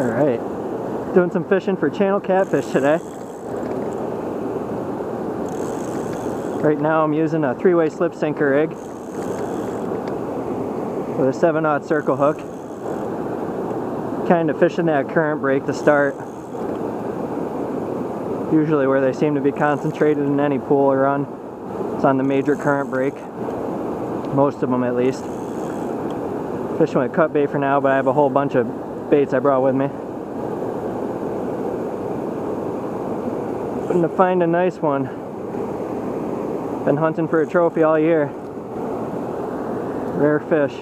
Alright, doing some fishing for channel catfish today. Right now I'm using a 3-way slip sinker rig with a 7/0 circle hook. Kind of fishing that current break to start. Usually where they seem to be concentrated in any pool or run, it's on the major current break. Most of them at least. Fishing with cut bait for now, but I have a whole bunch of baits I brought with me. Hoping to find a nice one. Been hunting for a trophy all year. Rare fish.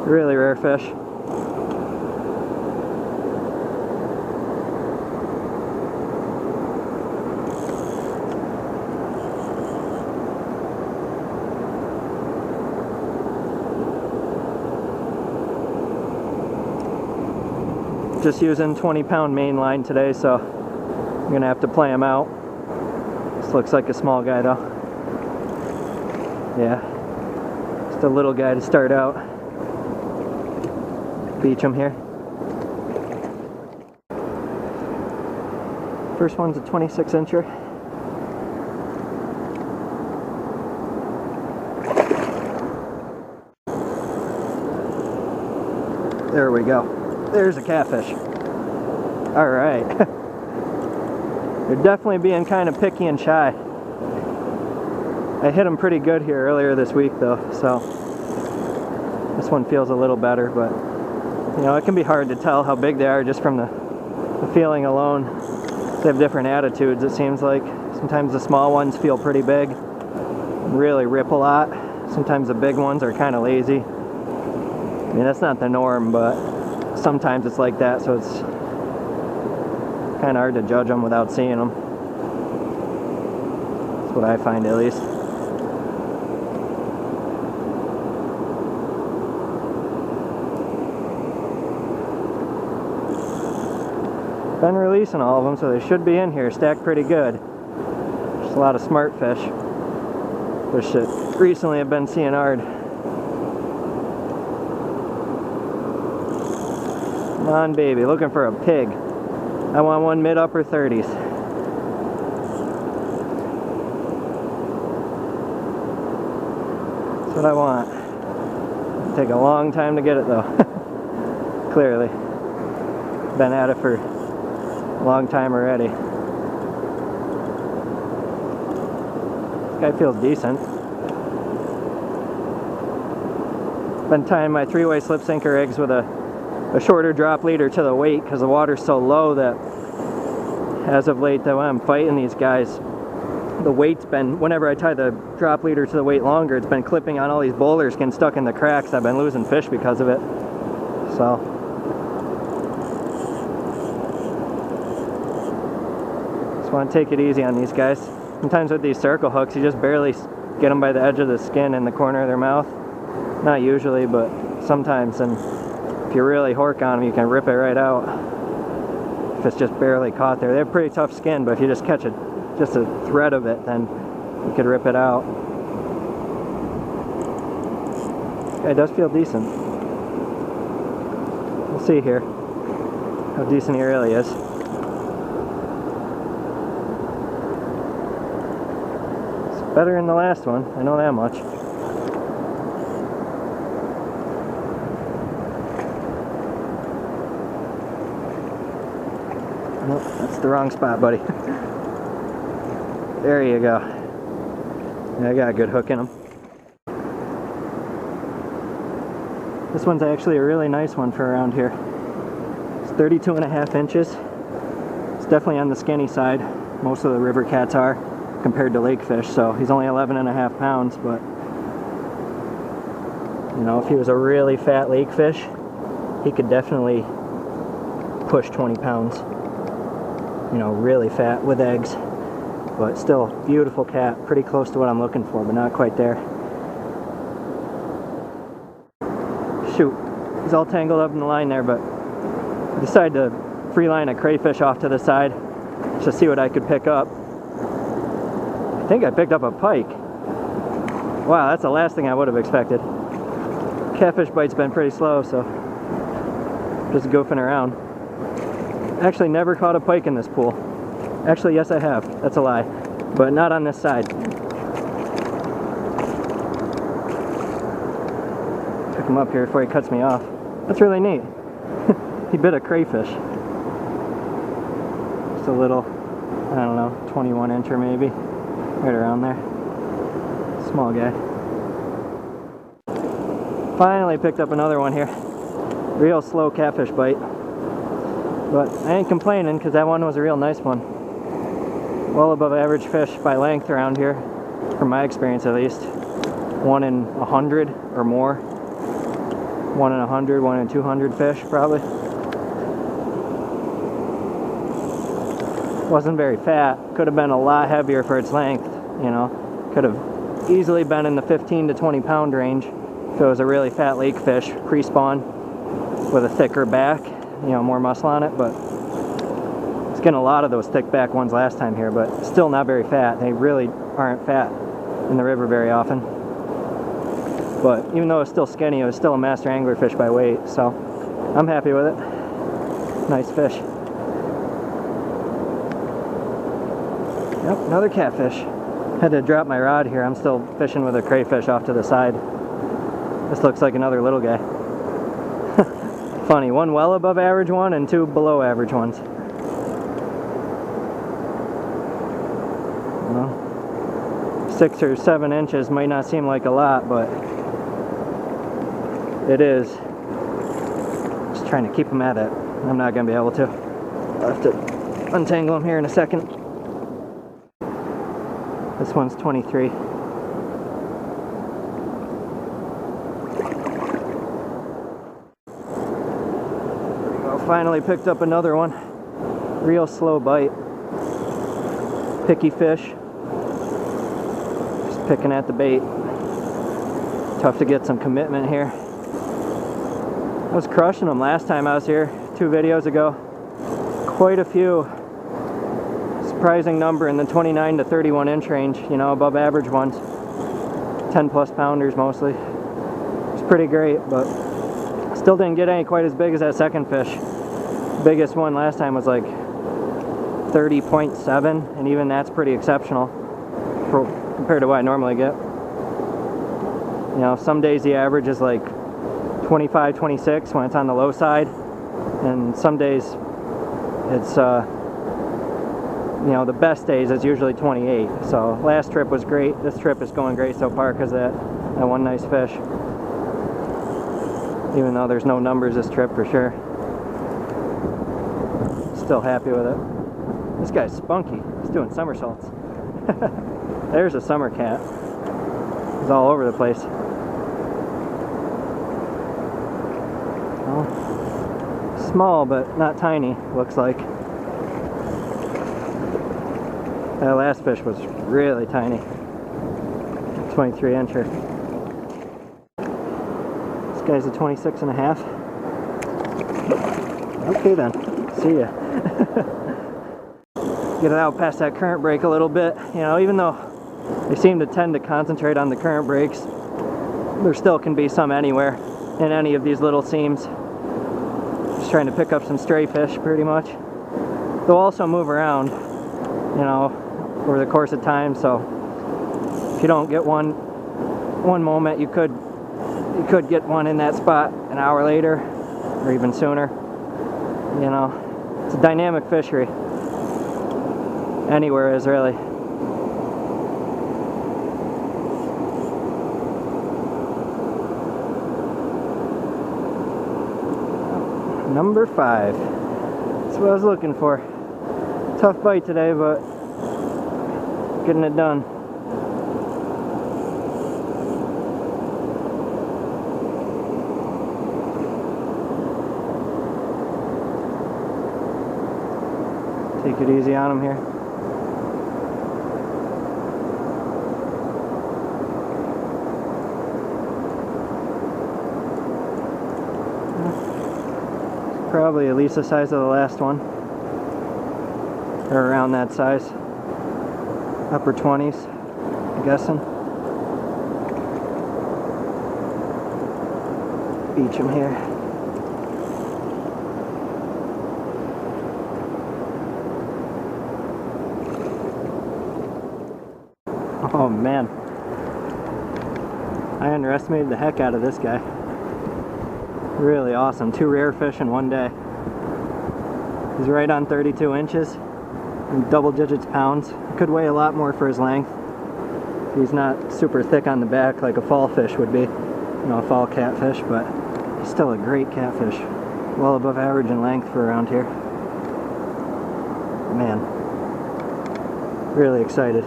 Really rare fish. Just using 20-pound main line today, so I'm gonna have to play him out. This looks like a small guy though. Yeah, just a little guy to start out. Beach him here. First one's a 26-incher. There we go. There's a catfish. Alright. They're definitely being kind of picky and shy. I hit them pretty good here earlier this week though, so this one feels a little better, but you know, it can be hard to tell how big they are just from the feeling alone. They have different attitudes, it seems like. Sometimes the small ones feel pretty big, really rip a lot. Sometimes the big ones are kind of lazy. I mean, that's not the norm, but sometimes it's like that, so it's kind of hard to judge them without seeing them. That's what I find, at least. Been releasing all of them, so they should be in here stacked pretty good. There's a lot of smart fish, which recently I've been seeing hard. Come on, baby, looking for a pig. I want one mid-upper 30s. That's what I want. It'll take a long time to get it though. Clearly. Been at it for a long time already. This guy feels decent. Been tying my 3-way slip sinker rigs with a shorter drop leader to the weight because the water's so low that as of late though, when I'm fighting these guys, the weight's been, whenever I tie the drop leader to the weight longer, it's been clipping on all these boulders, getting stuck in the cracks. I've been losing fish because of it. So just want to take it easy on these guys. Sometimes with these circle hooks, you just barely get them by the edge of the skin in the corner of their mouth. Not usually, but sometimes. And if you really hork on them, you can rip it right out. If it's just barely caught there. They have pretty tough skin, but if you just catch it, just a thread of it, then you could rip it out. This guy does feel decent. We'll see here how decent he really is. It's better than the last one, I know that much. Nope, that's the wrong spot, buddy. There you go. Yeah, I got a good hook in him. This one's actually a really nice one for around here. It's 32.5 inches. It's definitely on the skinny side. Most of the river cats are compared to lake fish, so he's only 11.5 pounds, but you know, if he was a really fat lake fish, he could definitely push 20 pounds. You know, really fat with eggs, but still beautiful cat, pretty close to what I'm looking for, but not quite there. Shoot, he's all tangled up in the line there, but I decided to free line a crayfish off to the side just to see what I could pick up. I think I picked up a pike. Wow, that's the last thing I would have expected. Catfish bite's been pretty slow, so just goofing around. Actually never caught a pike in this pool. Actually, yes I have. That's a lie. But not on this side. Pick him up here before he cuts me off. That's really neat. He bit a crayfish. Just a little, I don't know, 21 incher maybe. Right around there. Small guy. Finally picked up another one here. Real slow catfish bite. But I ain't complaining because that one was a real nice one. Well above average fish by length around here, from my experience at least. 1 in 100 or more. 1 in 100, 1 in 200 fish probably. Wasn't very fat. Could have been a lot heavier for its length, you know. Could have easily been in the 15 to 20 pound range if it was a really fat lake fish pre-spawn with a thicker back, you know, more muscle on it. But it's getting a lot of those thick back ones last time here, but still not very fat. They really aren't fat in the river very often. But even though it's still skinny, it was still a master angler fish by weight, so I'm happy with it. Nice fish. Yep, another catfish. Had to drop my rod here. I'm still fishing with a crayfish off to the side. This looks like another little guy. Funny, one well above average one and 2 below average ones. Well, 6 or 7 inches might not seem like a lot, but it is. Just trying to keep them at it. I'm not going to be able to. I'll have to untangle them here in a second. This one's 23. Finally picked up another one. Real slow bite. Picky fish. Just picking at the bait. Tough to get some commitment here. I was crushing them last time I was here, 2 videos ago. Quite a few. Surprising number in the 29 to 31 inch range, you know, above average ones. 10 plus pounders mostly. It's pretty great, but still didn't get any quite as big as that second fish. Biggest one last time was like 30.7, and even that's pretty exceptional compared to what I normally get. You know, some days the average is like 25, 26 when it's on the low side, and some days it's you know, the best days it's usually 28. So last trip was great. This trip is going great so far because of that one nice fish. Even though there's no numbers this trip for sure. Still happy with it. This guy's spunky. He's doing somersaults. There's a summer cat. He's all over the place. Well, small but not tiny, looks like. That last fish was really tiny. 23 incher. This guy's a 26 and a half. Okay then. See ya. Get it out past that current break a little bit. You know, even though they seem to tend to concentrate on the current breaks, there still can be some anywhere in any of these little seams. Just trying to pick up some stray fish pretty much. They'll also move around, you know, over the course of time, so if you don't get one moment, you could get one in that spot an hour later or even sooner. You know, it's a dynamic fishery. Anywhere is really. Number 5. That's what I was looking for. Tough bite today, but getting it done. Take it easy on him here. Probably at least the size of the last one. Or around that size. Upper 20s, I'm guessing. Beach him here. man. I underestimated the heck out of this guy. Really awesome. 2 rare fish in one day. He's right on 32 inches. Double digits pounds. Could weigh a lot more for his length. He's not super thick on the back like a fall fish would be. You know, a fall catfish, but he's still a great catfish. Well above average in length for around here. Man, really excited.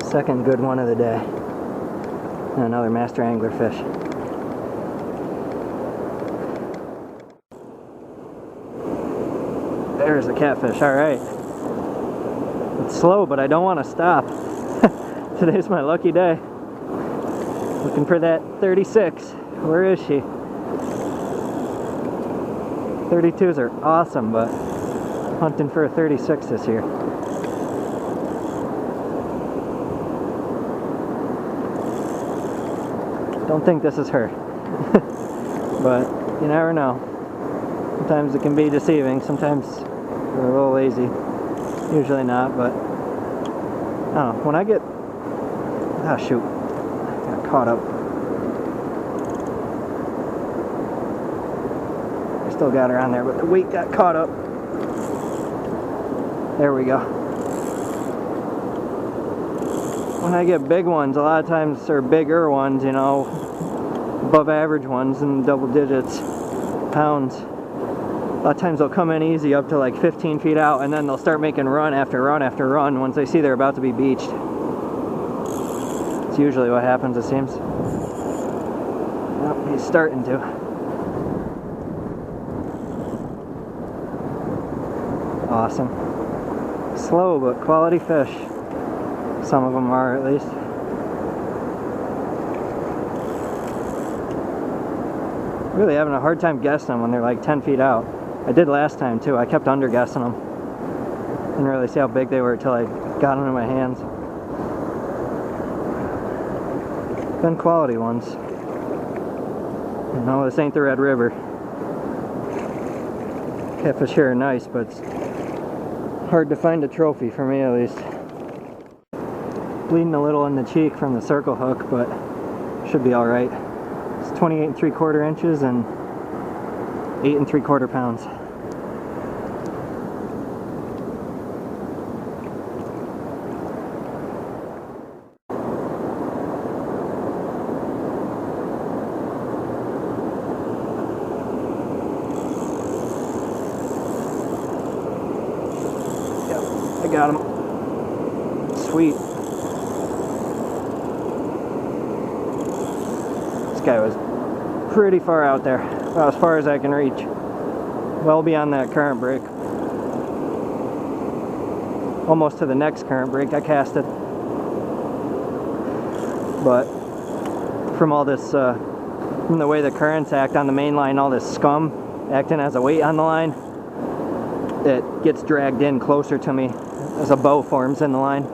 Second good one of the day. And another master angler fish. There's the catfish, alright. It's slow, but I don't want to stop. Today's my lucky day. Looking for that 36. Where is she? 32s are awesome, but hunting for a 36 this year. Don't think this is her. But you never know. Sometimes it can be deceiving. Sometimes we're a little lazy. Usually not, but I don't know. When I get... Ah, shoot. Got caught up. I still got her on there, but the weight got caught up. There we go. When I get big ones, a lot of times they're bigger ones, you know, above average ones in double digits pounds. A lot of times they'll come in easy up to like 15 feet out, and then they'll start making run after run after run once they see they're about to be beached. It's usually what happens, it seems. Oh, he's starting to. Awesome. Slow but quality fish. Some of them are, at least. Really having a hard time guessing them when they're like 10 feet out. I did last time too. I kept under guessing them. Didn't really see how big they were until I got them in my hands. Been quality ones. No, this ain't the Red River. Catfish here are nice, but it's hard to find a trophy for me, at least. Bleeding a little in the cheek from the circle hook, but should be all right. It's 28 3/4 inches and 8 3/4 pounds. Yep, I got him. Sweet. Guy was pretty far out there, about as far as I can reach, well beyond that current break, almost to the next current break I casted. But from all this, from the way the currents act on the main line, all this scum acting as a weight on the line, it gets dragged in closer to me as a bow forms in the line.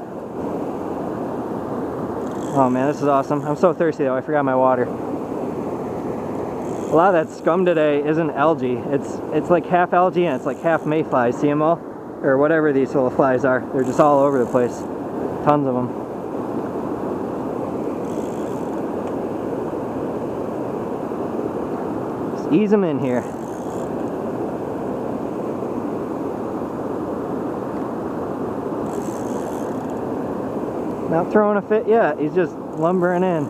Oh man, this is awesome. I'm so thirsty though, I forgot my water. A lot of that scum today isn't algae. It's like half algae and it's like half mayflies. See them all? Or whatever these little flies are. They're just all over the place. Tons of them. Just ease them in here. Not throwing a fit yet. He's just lumbering in.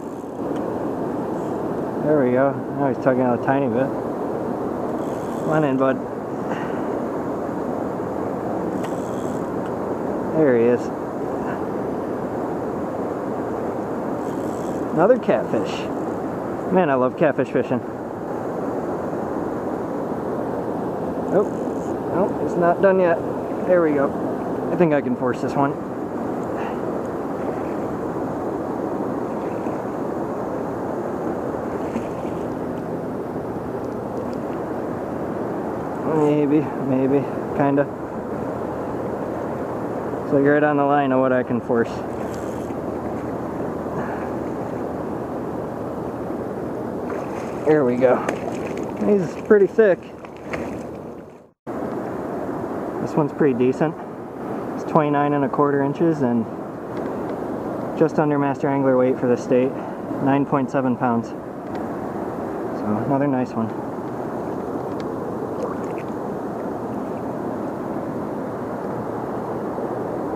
There we go. Now he's tugging out a tiny bit. Come on in, bud. There he is. Another catfish. Man, I love catfish fishing. Oh, no, it's not done yet. There we go. I think I can force this one. Maybe, kinda. So you're right on the line of what I can force. There we go. He's pretty thick. This one's pretty decent. It's 29 1/4 inches and Just under master angler weight for the state, 9.7 pounds. So another nice one.